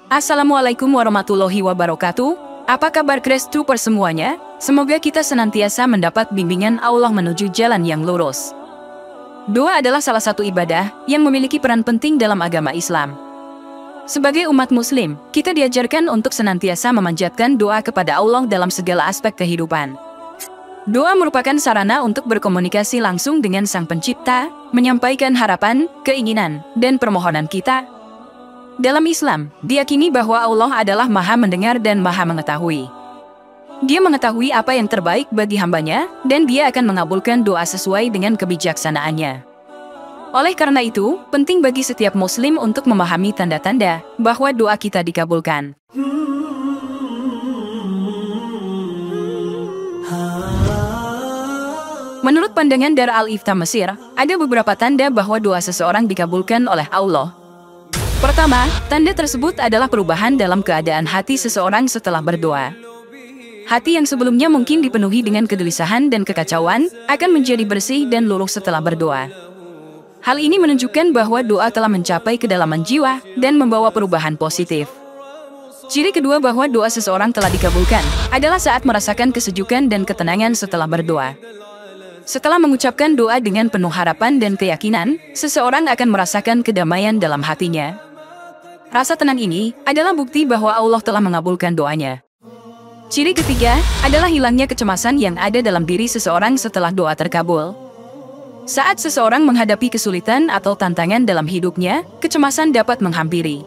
Assalamualaikum warahmatullahi wabarakatuh. Apa kabar Troopers semuanya? Semoga kita senantiasa mendapat bimbingan Allah menuju jalan yang lurus. Doa adalah salah satu ibadah yang memiliki peran penting dalam agama Islam. Sebagai umat muslim, kita diajarkan untuk senantiasa memanjatkan doa kepada Allah dalam segala aspek kehidupan. Doa merupakan sarana untuk berkomunikasi langsung dengan Sang Pencipta, menyampaikan harapan, keinginan, dan permohonan kita. Dalam Islam, diyakini bahwa Allah adalah Maha Mendengar dan Maha Mengetahui. Dia mengetahui apa yang terbaik bagi hambanya, dan Dia akan mengabulkan doa sesuai dengan kebijaksanaannya. Oleh karena itu, penting bagi setiap muslim untuk memahami tanda-tanda bahwa doa kita dikabulkan. Menurut pandangan Dar al-Ifta Mesir, ada beberapa tanda bahwa doa seseorang dikabulkan oleh Allah. Pertama, tanda tersebut adalah perubahan dalam keadaan hati seseorang setelah berdoa. Hati yang sebelumnya mungkin dipenuhi dengan kegelisahan dan kekacauan, akan menjadi bersih dan lurus setelah berdoa. Hal ini menunjukkan bahwa doa telah mencapai kedalaman jiwa dan membawa perubahan positif. Ciri kedua bahwa doa seseorang telah dikabulkan adalah saat merasakan kesejukan dan ketenangan setelah berdoa. Setelah mengucapkan doa dengan penuh harapan dan keyakinan, seseorang akan merasakan kedamaian dalam hatinya. Rasa tenang ini adalah bukti bahwa Allah telah mengabulkan doanya. Ciri ketiga adalah hilangnya kecemasan yang ada dalam diri seseorang setelah doa terkabul. Saat seseorang menghadapi kesulitan atau tantangan dalam hidupnya, kecemasan dapat menghampiri.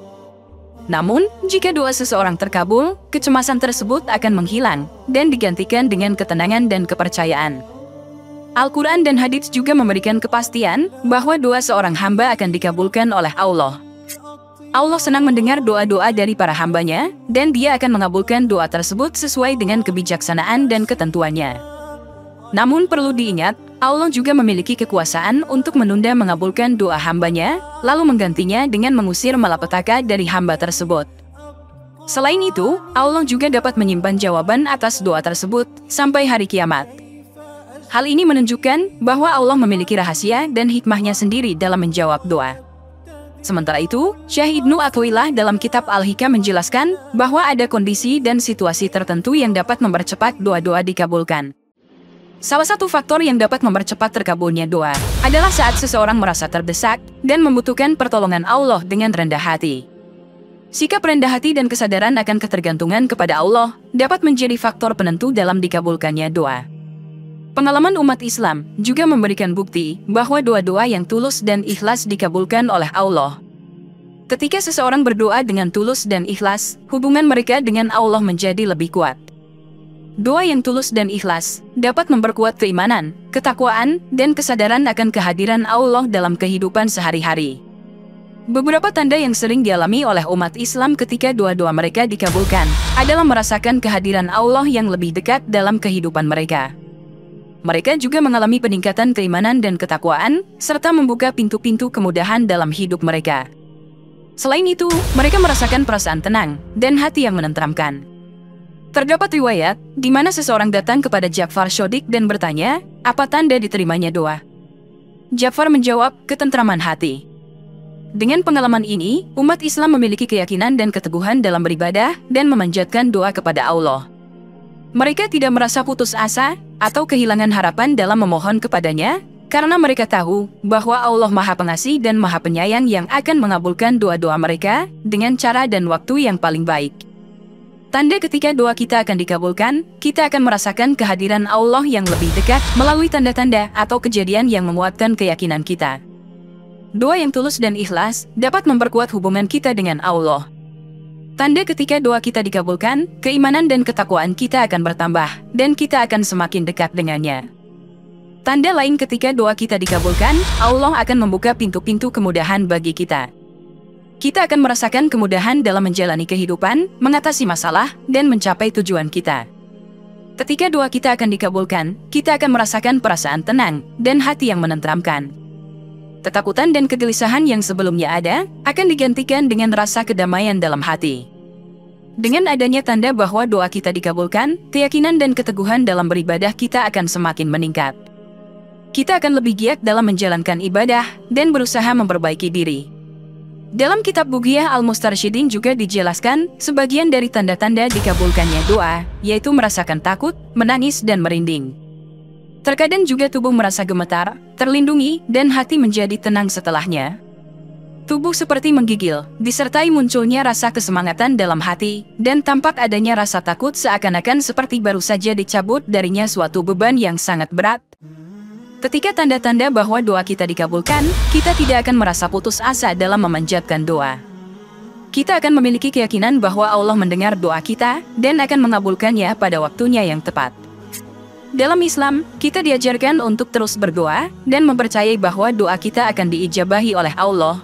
Namun, jika doa seseorang terkabul, kecemasan tersebut akan menghilang dan digantikan dengan ketenangan dan kepercayaan. Al-Quran dan hadits juga memberikan kepastian bahwa doa seorang hamba akan dikabulkan oleh Allah. Allah senang mendengar doa-doa dari para hambanya, dan Dia akan mengabulkan doa tersebut sesuai dengan kebijaksanaan dan ketentuannya. Namun perlu diingat, Allah juga memiliki kekuasaan untuk menunda mengabulkan doa hambanya, lalu menggantinya dengan mengusir malapetaka dari hamba tersebut. Selain itu, Allah juga dapat menyimpan jawaban atas doa tersebut sampai hari kiamat. Hal ini menunjukkan bahwa Allah memiliki rahasia dan hikmahnya sendiri dalam menjawab doa. Sementara itu, Syekh Ibnu Athaillah dalam kitab Al-Hikam menjelaskan bahwa ada kondisi dan situasi tertentu yang dapat mempercepat doa-doa dikabulkan. Salah satu faktor yang dapat mempercepat terkabulnya doa adalah saat seseorang merasa terdesak dan membutuhkan pertolongan Allah dengan rendah hati. Sikap rendah hati dan kesadaran akan ketergantungan kepada Allah dapat menjadi faktor penentu dalam dikabulkannya doa. Pengalaman umat Islam juga memberikan bukti bahwa doa-doa yang tulus dan ikhlas dikabulkan oleh Allah. Ketika seseorang berdoa dengan tulus dan ikhlas, hubungan mereka dengan Allah menjadi lebih kuat. Doa yang tulus dan ikhlas dapat memperkuat keimanan, ketakwaan, dan kesadaran akan kehadiran Allah dalam kehidupan sehari-hari. Beberapa tanda yang sering dialami oleh umat Islam ketika doa-doa mereka dikabulkan adalah merasakan kehadiran Allah yang lebih dekat dalam kehidupan mereka. Mereka juga mengalami peningkatan keimanan dan ketakwaan, serta membuka pintu-pintu kemudahan dalam hidup mereka. Selain itu, mereka merasakan perasaan tenang dan hati yang menenteramkan. Terdapat riwayat di mana seseorang datang kepada Ja'far Shadiq dan bertanya, apa tanda diterimanya doa? Ja'far menjawab, ketentraman hati. Dengan pengalaman ini, umat Islam memiliki keyakinan dan keteguhan dalam beribadah dan memanjatkan doa kepada Allah. Mereka tidak merasa putus asa atau kehilangan harapan dalam memohon kepadanya, karena mereka tahu bahwa Allah Maha Pengasih dan Maha Penyayang yang akan mengabulkan doa-doa mereka dengan cara dan waktu yang paling baik. Tanda ketika doa kita akan dikabulkan, kita akan merasakan kehadiran Allah yang lebih dekat melalui tanda-tanda atau kejadian yang menguatkan keyakinan kita. Doa yang tulus dan ikhlas dapat memperkuat hubungan kita dengan Allah. Tanda ketika doa kita dikabulkan, keimanan dan ketakwaan kita akan bertambah, dan kita akan semakin dekat dengannya. Tanda lain ketika doa kita dikabulkan, Allah akan membuka pintu-pintu kemudahan bagi kita. Kita akan merasakan kemudahan dalam menjalani kehidupan, mengatasi masalah, dan mencapai tujuan kita. Ketika doa kita akan dikabulkan, kita akan merasakan perasaan tenang dan hati yang menenteramkan. Ketakutan dan kegelisahan yang sebelumnya ada akan digantikan dengan rasa kedamaian dalam hati. Dengan adanya tanda bahwa doa kita dikabulkan, keyakinan dan keteguhan dalam beribadah kita akan semakin meningkat. Kita akan lebih giat dalam menjalankan ibadah dan berusaha memperbaiki diri. Dalam kitab Bugiyah Al-Mustarsyidin juga dijelaskan sebagian dari tanda-tanda dikabulkannya doa, yaitu merasakan takut, menangis, dan merinding. Terkadang juga tubuh merasa gemetar, terlindungi, dan hati menjadi tenang setelahnya. Tubuh seperti menggigil, disertai munculnya rasa kesemangatan dalam hati, dan tampak adanya rasa takut seakan-akan seperti baru saja dicabut darinya suatu beban yang sangat berat. Ketika tanda-tanda bahwa doa kita dikabulkan, kita tidak akan merasa putus asa dalam memanjatkan doa. Kita akan memiliki keyakinan bahwa Allah mendengar doa kita dan akan mengabulkannya pada waktunya yang tepat. Dalam Islam, kita diajarkan untuk terus berdoa dan mempercayai bahwa doa kita akan diijabahi oleh Allah.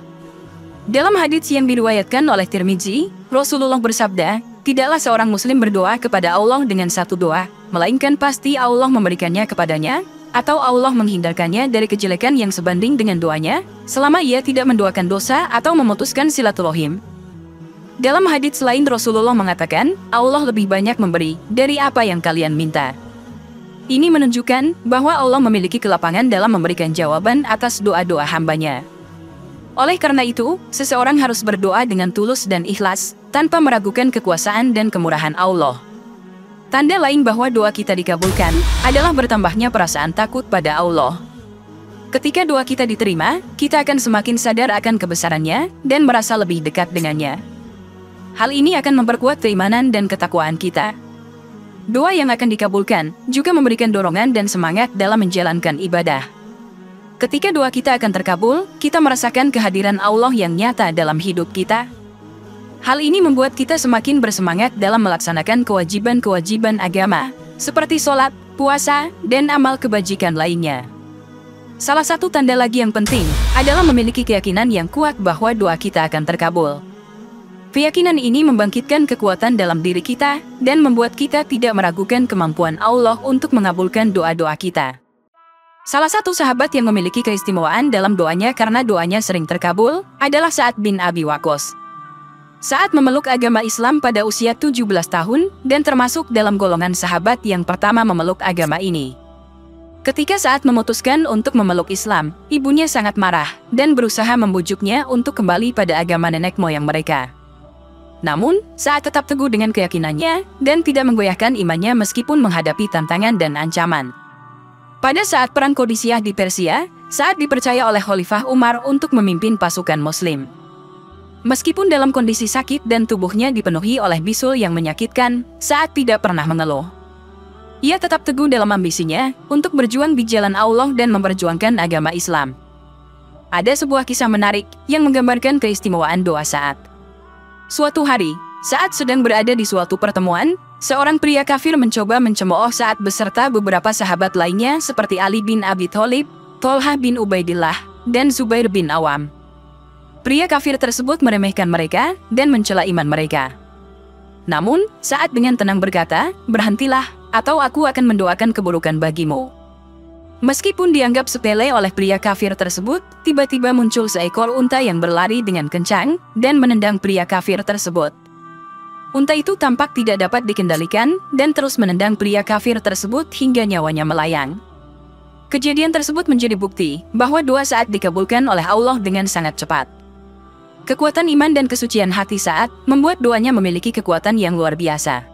Dalam hadits yang diriwayatkan oleh Tirmizi, Rasulullah bersabda, "Tidaklah seorang muslim berdoa kepada Allah dengan satu doa, melainkan pasti Allah memberikannya kepadanya, atau Allah menghindarkannya dari kejelekan yang sebanding dengan doanya, selama ia tidak mendoakan dosa atau memutuskan silaturahim." Dalam hadits lain Rasulullah mengatakan, Allah lebih banyak memberi dari apa yang kalian minta. Ini menunjukkan bahwa Allah memiliki kelapangan dalam memberikan jawaban atas doa-doa hambanya. Oleh karena itu, seseorang harus berdoa dengan tulus dan ikhlas, tanpa meragukan kekuasaan dan kemurahan Allah. Tanda lain bahwa doa kita dikabulkan adalah bertambahnya perasaan takut pada Allah. Ketika doa kita diterima, kita akan semakin sadar akan kebesarannya dan merasa lebih dekat dengannya. Hal ini akan memperkuat keimanan dan ketakwaan kita. Doa yang akan dikabulkan juga memberikan dorongan dan semangat dalam menjalankan ibadah. Ketika doa kita akan terkabul, kita merasakan kehadiran Allah yang nyata dalam hidup kita. Hal ini membuat kita semakin bersemangat dalam melaksanakan kewajiban-kewajiban agama, seperti sholat, puasa, dan amal kebajikan lainnya. Salah satu tanda lagi yang penting adalah memiliki keyakinan yang kuat bahwa doa kita akan terkabul. Keyakinan ini membangkitkan kekuatan dalam diri kita dan membuat kita tidak meragukan kemampuan Allah untuk mengabulkan doa-doa kita. Salah satu sahabat yang memiliki keistimewaan dalam doanya karena doanya sering terkabul adalah Sa'ad bin Abi Waqqas. Sa'ad memeluk agama Islam pada usia 17 tahun dan termasuk dalam golongan sahabat yang pertama memeluk agama ini. Ketika Sa'ad memutuskan untuk memeluk Islam, ibunya sangat marah dan berusaha membujuknya untuk kembali pada agama nenek moyang mereka. Namun, Sa'ad tetap teguh dengan keyakinannya dan tidak menggoyahkan imannya meskipun menghadapi tantangan dan ancaman. Pada saat Perang Qadisiyah di Persia, Sa'ad dipercaya oleh Khalifah Umar untuk memimpin pasukan Muslim. Meskipun dalam kondisi sakit dan tubuhnya dipenuhi oleh bisul yang menyakitkan, Sa'ad tidak pernah mengeluh. Ia tetap teguh dalam ambisinya untuk berjuang di jalan Allah dan memperjuangkan agama Islam. Ada sebuah kisah menarik yang menggambarkan keistimewaan doa Sa'ad. Suatu hari, saat sedang berada di suatu pertemuan, seorang pria kafir mencoba mencemooh Sa'ad beserta beberapa sahabat lainnya seperti Ali bin Abi Thalib, Thalhah bin Ubaidillah, dan Zubair bin Awam. Pria kafir tersebut meremehkan mereka dan mencela iman mereka. Namun, Sa'ad dengan tenang berkata, "Berhentilah, atau aku akan mendoakan keburukan bagimu." Meskipun dianggap sepele oleh pria kafir tersebut, tiba-tiba muncul seekor unta yang berlari dengan kencang dan menendang pria kafir tersebut. Unta itu tampak tidak dapat dikendalikan dan terus menendang pria kafir tersebut hingga nyawanya melayang. Kejadian tersebut menjadi bukti bahwa doa Sa'ad dikabulkan oleh Allah dengan sangat cepat. Kekuatan iman dan kesucian hati Sa'ad membuat doanya memiliki kekuatan yang luar biasa.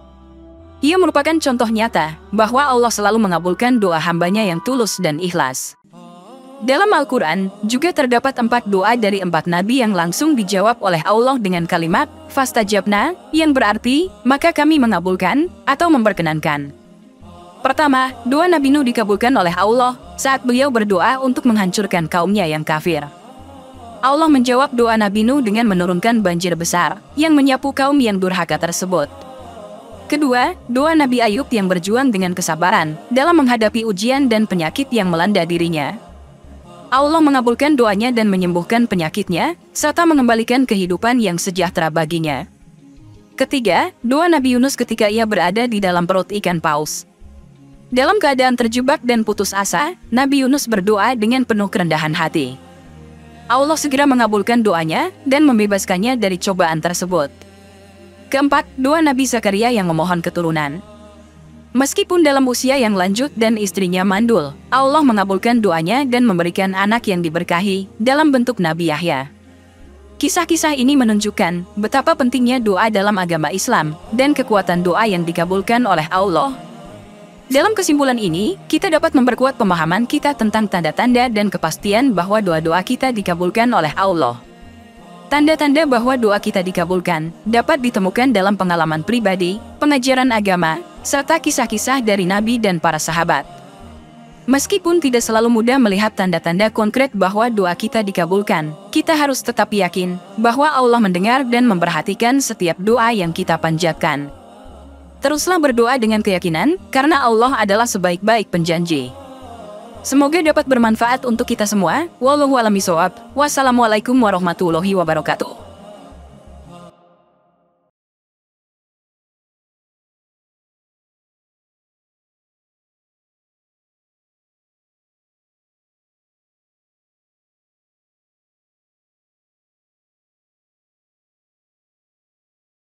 Ia merupakan contoh nyata bahwa Allah selalu mengabulkan doa hambanya yang tulus dan ikhlas. Dalam Al-Quran, juga terdapat 4 doa dari 4 nabi yang langsung dijawab oleh Allah dengan kalimat "Fastajabna", yang berarti, maka kami mengabulkan atau memperkenankan. Pertama, doa Nabi Nuh dikabulkan oleh Allah saat beliau berdoa untuk menghancurkan kaumnya yang kafir. Allah menjawab doa Nabi Nuh dengan menurunkan banjir besar yang menyapu kaum yang durhaka tersebut. Kedua, doa Nabi Ayub yang berjuang dengan kesabaran dalam menghadapi ujian dan penyakit yang melanda dirinya. Allah mengabulkan doanya dan menyembuhkan penyakitnya, serta mengembalikan kehidupan yang sejahtera baginya. Ketiga, doa Nabi Yunus ketika ia berada di dalam perut ikan paus. Dalam keadaan terjebak dan putus asa, Nabi Yunus berdoa dengan penuh kerendahan hati. Allah segera mengabulkan doanya dan membebaskannya dari cobaan tersebut. Keempat, doa Nabi Zakaria yang memohon keturunan. Meskipun dalam usia yang lanjut dan istrinya mandul, Allah mengabulkan doanya dan memberikan anak yang diberkahi dalam bentuk Nabi Yahya. Kisah-kisah ini menunjukkan betapa pentingnya doa dalam agama Islam dan kekuatan doa yang dikabulkan oleh Allah. Dalam kesimpulan ini, kita dapat memperkuat pemahaman kita tentang tanda-tanda dan kepastian bahwa doa-doa kita dikabulkan oleh Allah. Tanda-tanda bahwa doa kita dikabulkan dapat ditemukan dalam pengalaman pribadi, pengajaran agama, serta kisah-kisah dari Nabi dan para sahabat. Meskipun tidak selalu mudah melihat tanda-tanda konkret bahwa doa kita dikabulkan, kita harus tetap yakin bahwa Allah mendengar dan memperhatikan setiap doa yang kita panjatkan. Teruslah berdoa dengan keyakinan, karena Allah adalah sebaik-baik penjanji. Semoga dapat bermanfaat untuk kita semua. Wallahu a'lam bishawab. Wassalamualaikum warahmatullahi wabarakatuh.